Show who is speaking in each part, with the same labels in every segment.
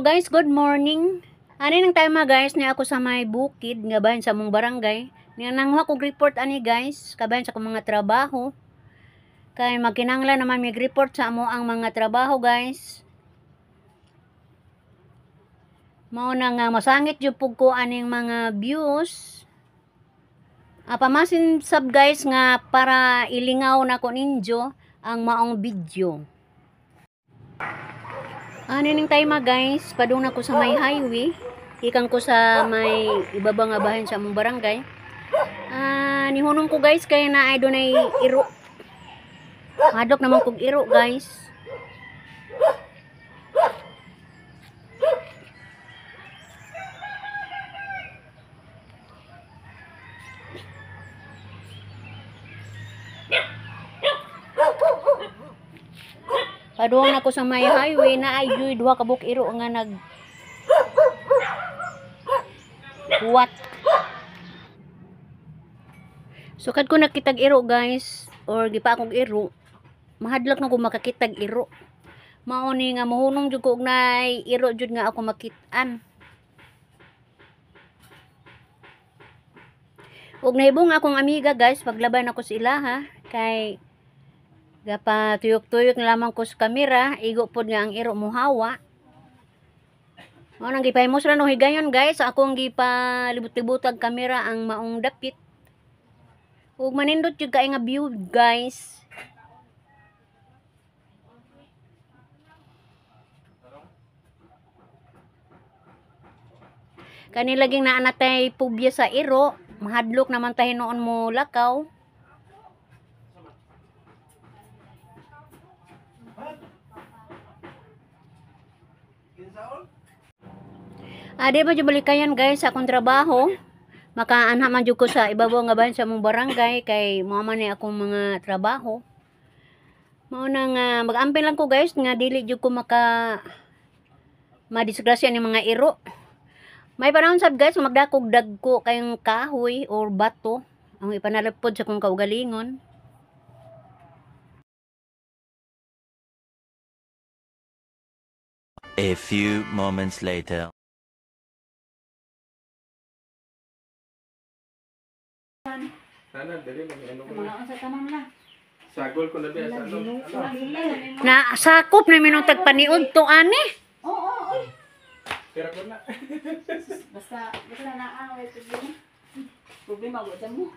Speaker 1: guys, good morning. Ani nang tayo guys, ni ako sa may bukid nga bahin sa mong barangay. Nga nangwa kog report ani guys, kabahin sa akong mga trabaho. Kay magkinahanglan naman mig report sa amo ang mga trabaho guys. Mao na nga masangit jud pug ko aning mga views. Pamasin sab guys nga para ilingaw na ko ninyo ang maong video. Ning time guys, padung na ko sa may highway. Ikan ko sa may ibaba nga bahin sa among barangay. Nihunong ko guys kay na ay dunay iro. Madok naman kog iro guys. Paduang ako sa may highway na ay duha ka buk iro nga nag what. So kad ko nakitag iro guys or gipa akong iro, mahadlok na ko makakitag iro. Mao ni nga mohunong jud ko og nay iro jud nga ako makit-an. Og nahibong akong amiga guys paglaban ako sa ilaha kay gapa tuyok-tuyok na lamang ko sa kamera, igo pod nga ang iro muhawa. Mao nang gipahimos ra no higayon guys, akong gipalibot-libotag kamera ang maong dapit. Ug manindot jud kay nga view guys. Kani laging naa natay pubya sa iro, mahadlok naman tayo noon mo lakaw. Di ba jud balikayan guys sa akong trabaho? Makaanha man jud ko sa ibabaw nga bahin sa mong barangay kay mao man ni akong mga trabaho. Mao na nga mag-amping lang ko guys nga dili jud ko madisgrasya ni mga iro. May panahon sab guys magdakog dagko kayong kahoy or bato ang ipanalipod sa kong kaugalingon.
Speaker 2: A few moments later.
Speaker 3: Sagol ko na biya sa
Speaker 1: Na sakop na minutag paniud to ani.
Speaker 4: Oo.
Speaker 3: Tira ko na.
Speaker 4: Basta na away problema mo dyan mo.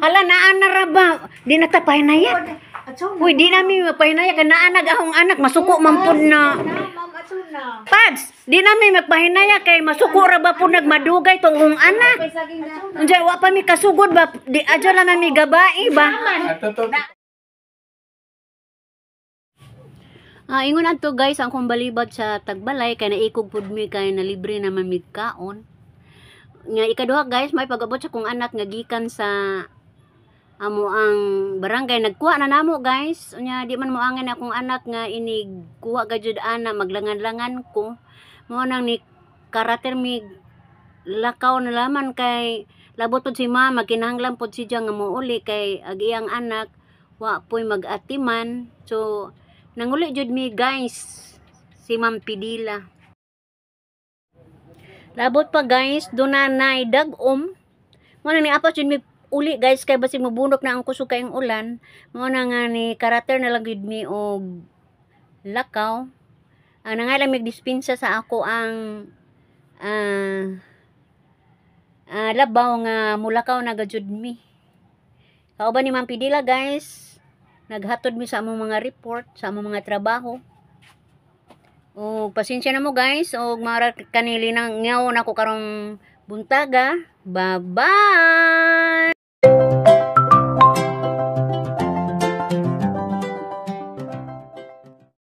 Speaker 1: Hala naan na ra ba? Di na ta pahinaya. Uy, di namin mapahinaya ka naan nagahong anak masuko man pud na. Pads, di namin magpahinaya kay masuko ra ba pud nagmadugay tong anak. Unsay wa pa mi kasugod ba? Di adyo lang mi gabai ba? Ingon adto guys ang kong balibad sa Tagbalay kay naikog pud mi kay na libre naman mi kaon. Nga ikaduha guys may pag-abot sa kong anak nga gikan sa amo ang barangay nagkuha na namo guys. Unya di man moangan akong anak nga inig kuha gajud ana maglangan-langan ko. Mao nang ni karater mi lakaw na laman kay labot pod si mama kinahanglan pod siya nga mouli kay ag iyang anak wa poy mag-atiman. So nanguli jud mi guys si Ma'am Pidila. Labot pa guys duna nay dagom. Mo nang ni apas jud mi uli guys kay basig mabunok na ang kusog kayong ulan. Mo na nga ni karater na lang jud mi og lakaw. Nangailang mig dispensa sa ako ang labaw nga mulakaw na gajud mi. Kauban ni Ma'am Pidila guys. Naghatod mi sa among mga report, sa among mga trabaho. O pasensya na mo guys, og mara kanili nang ngaw na ko karong buntaga. Bye-bye!